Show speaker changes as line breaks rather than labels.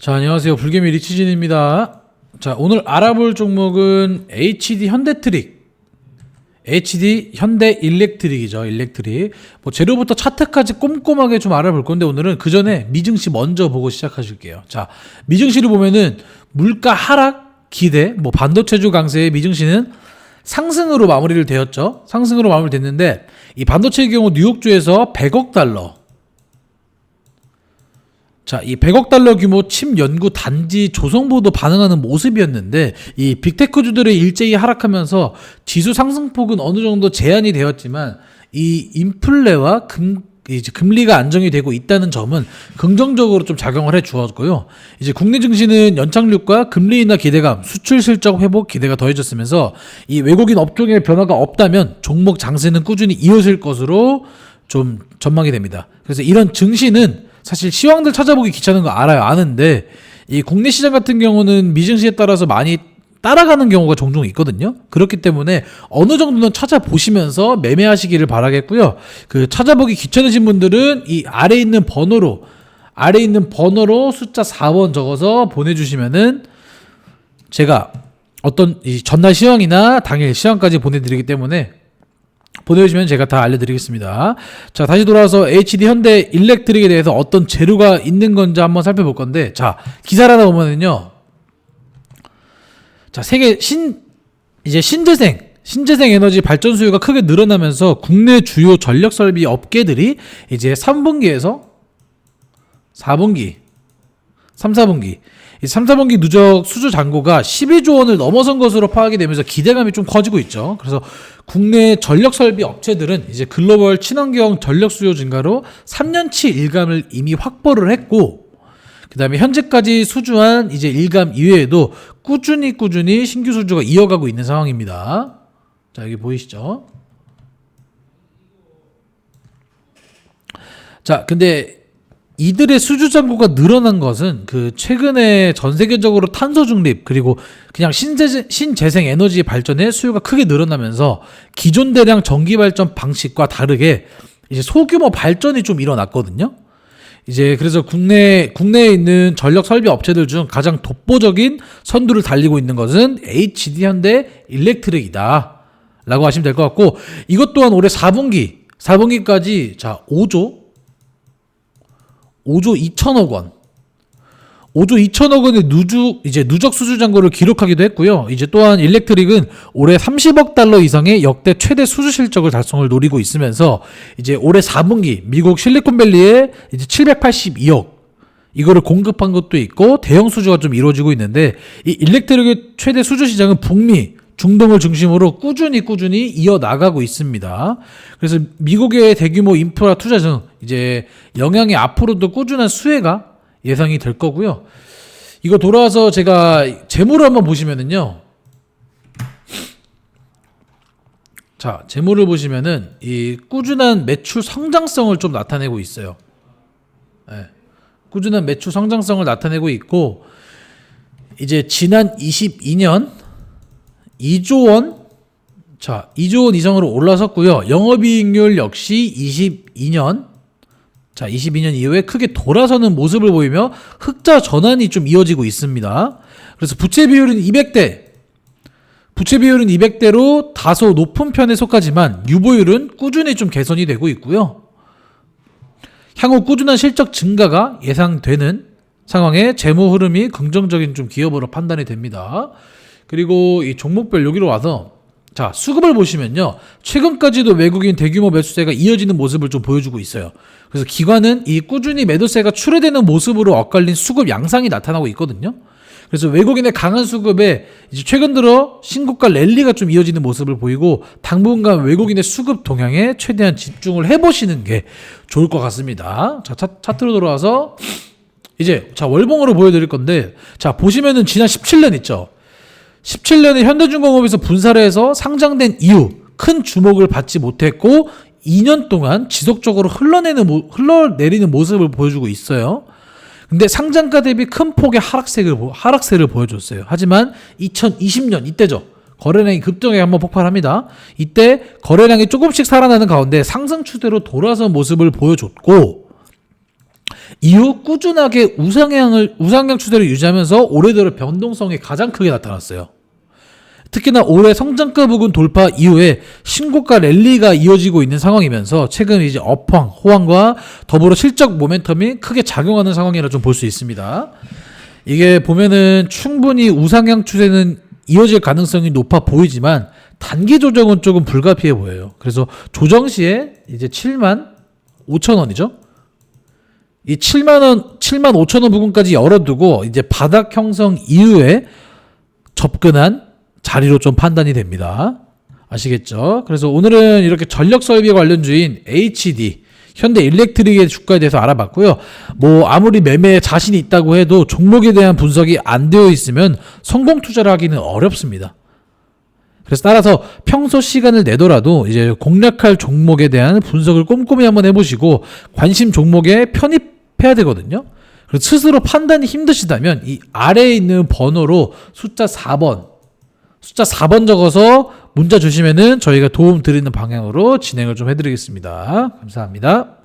자, 안녕하세요. 불개미 리치진입니다. 자, 오늘 알아볼 종목은 HD 현대트릭. HD 현대 일렉트릭이죠. 일렉트릭. 뭐 재료부터 차트까지 꼼꼼하게 좀 알아볼 건데 오늘은 그 전에 미증시 먼저 보고 시작하실게요. 자, 미증시를 보면은 물가 하락 기대, 뭐 반도체주 강세의 미증시는 상승으로 마무리를 되었죠. 상승으로 마무리됐는데 이 반도체의 경우 뉴욕주에서 100억 달러. 자, 이 100억 달러 규모 칩 연구 단지 조성보도 반응하는 모습이었는데 이 빅테크주들의 일제히 하락하면서 지수 상승폭은 어느 정도 제한이 되었지만 이 인플레와 이제 금리가 안정이 되고 있다는 점은 긍정적으로 좀 작용을 해 주었고요. 이제 국내 증시는 연착륙과 금리 인하 기대감, 수출 실적 회복 기대가 더해졌으면서 이 외국인 업종의 변화가 없다면 종목 장세는 꾸준히 이어질 것으로 좀 전망이 됩니다. 그래서 이런 증시는 사실 시황들 찾아보기 귀찮은 거 알아요. 아는데 이 국내 시장 같은 경우는 미증시에 따라서 많이 따라가는 경우가 종종 있거든요. 그렇기 때문에 어느 정도는 찾아보시면서 매매하시기를 바라겠고요. 그 찾아보기 귀찮으신 분들은 이 아래 있는 번호로 숫자 4번 적어서 보내주시면은 제가 어떤 이 전날 시황이나 당일 시황까지 보내드리기 때문에 보내주시면 제가 다 알려드리겠습니다. 자, 다시 돌아와서 HD 현대 일렉트릭에 대해서 어떤 재료가 있는 건지 한번 살펴볼 건데, 자, 기사를 하다 보면은요, 자, 세계 신재생 에너지 발전 수요가 크게 늘어나면서 국내 주요 전력 설비 업계들이 이제 3분기에서 4분기, 4분기 누적 수주 잔고가 12조 원을 넘어선 것으로 파악이 되면서 기대감이 좀 커지고 있죠. 그래서 국내 전력 설비 업체들은 이제 글로벌 친환경 전력 수요 증가로 3년치 일감을 이미 확보를 했고, 그 다음에 현재까지 수주한 이제 일감 이외에도 꾸준히 신규 수주가 이어가고 있는 상황입니다. 자, 여기 보이시죠? 자, 근데 이들의 수주 잔고가 늘어난 것은 그 최근에 전 세계적으로 탄소 중립 그리고 그냥 신재생 에너지 발전의 수요가 크게 늘어나면서 기존 대량 전기 발전 방식과 다르게 이제 소규모 발전이 좀 일어났거든요. 이제 그래서 국내에 있는 전력 설비 업체들 중 가장 독보적인 선두를 달리고 있는 것은 HD 현대 일렉트릭이다라고 하시면 될 것 같고, 이것 또한 올해 4분기까지 자 5조 2천억 원. 5조 2천억 원의 누적 수주 잔고를 기록하기도 했고요. 이제 또한 일렉트릭은 올해 30억 달러 이상의 역대 최대 수주 실적을 달성을 노리고 있으면서 이제 올해 4분기 미국 실리콘밸리에 이제 782억 이거를 공급한 것도 있고 대형 수주가 좀 이루어지고 있는데, 이 일렉트릭의 최대 수주 시장은 북미, 중동을 중심으로 꾸준히 이어나가고 있습니다. 그래서 미국의 대규모 인프라 투자 등 이제 영향이 앞으로도 꾸준한 수혜가 예상이 될 거고요. 이거 돌아와서 제가 재물을 한번 보시면은요. 자, 재물을 보시면은 이 꾸준한 매출 성장성을 좀 나타내고 있어요. 네. 꾸준한 매출 성장성을 나타내고 있고, 이제 지난 22년 2조 원, 자, 2조 원 이상으로 올라섰고요. 영업이익률 역시 22년 이후에 크게 돌아서는 모습을 보이며 흑자 전환이 좀 이어지고 있습니다. 그래서 부채 비율은 200대로 다소 높은 편에 속하지만 유보율은 꾸준히 좀 개선이 되고 있고요. 향후 꾸준한 실적 증가가 예상되는 상황에 재무 흐름이 긍정적인 좀 기업으로 판단이 됩니다. 그리고 이 종목별 여기로 와서 자, 수급을 보시면요, 최근까지도 외국인 대규모 매수세가 이어지는 모습을 좀 보여주고 있어요. 그래서 기관은 이 꾸준히 매도세가 출회되는 모습으로 엇갈린 수급 양상이 나타나고 있거든요. 그래서 외국인의 강한 수급에 이제 최근 들어 신고가 랠리가 좀 이어지는 모습을 보이고, 당분간 외국인의 수급 동향에 최대한 집중을 해보시는 게 좋을 것 같습니다. 자, 차트로 돌아와서 이제 자, 월봉으로 보여드릴 건데, 자, 보시면은 지난 17년 있죠. 17년에 현대중공업에서 분사를 해서 상장된 이후 큰 주목을 받지 못했고 2년 동안 지속적으로 흘러내리는 모습을 보여주고 있어요. 근데 상장가 대비 큰 폭의 하락세를 보여줬어요. 하지만 2020년 이때죠. 거래량이 급등하게 한번 폭발합니다. 이때 거래량이 조금씩 살아나는 가운데 상승 추세로 돌아선 모습을 보여줬고, 이후 꾸준하게 우상향 추세를 유지하면서 올해 들어 변동성이 가장 크게 나타났어요. 특히나 올해 성장가 부근 돌파 이후에 신고가 랠리가 이어지고 있는 상황이면서 최근 이제 업황, 호황과 더불어 실적 모멘텀이 크게 작용하는 상황이라 좀 볼 수 있습니다. 이게 보면은 충분히 우상향 추세는 이어질 가능성이 높아 보이지만 단기 조정은 조금 불가피해 보여요. 그래서 조정 시에 이제 75,000원이죠. 이 75,000원 부분까지 열어두고 이제 바닥 형성 이후에 접근한 자리로 좀 판단이 됩니다. 아시겠죠? 그래서 오늘은 이렇게 전력 설비 관련주인 HD, 현대 일렉트릭의 주가에 대해서 알아봤고요. 뭐 아무리 매매에 자신이 있다고 해도 종목에 대한 분석이 안 되어 있으면 성공 투자를 하기는 어렵습니다. 그래서 따라서 평소 시간을 내더라도 이제 공략할 종목에 대한 분석을 꼼꼼히 한번 해보시고 관심 종목에 편입해야 되거든요. 그래서 스스로 판단이 힘드시다면 이 아래에 있는 번호로 숫자 4번 적어서 문자 주시면은 저희가 도움 드리는 방향으로 진행을 좀 해드리겠습니다. 감사합니다.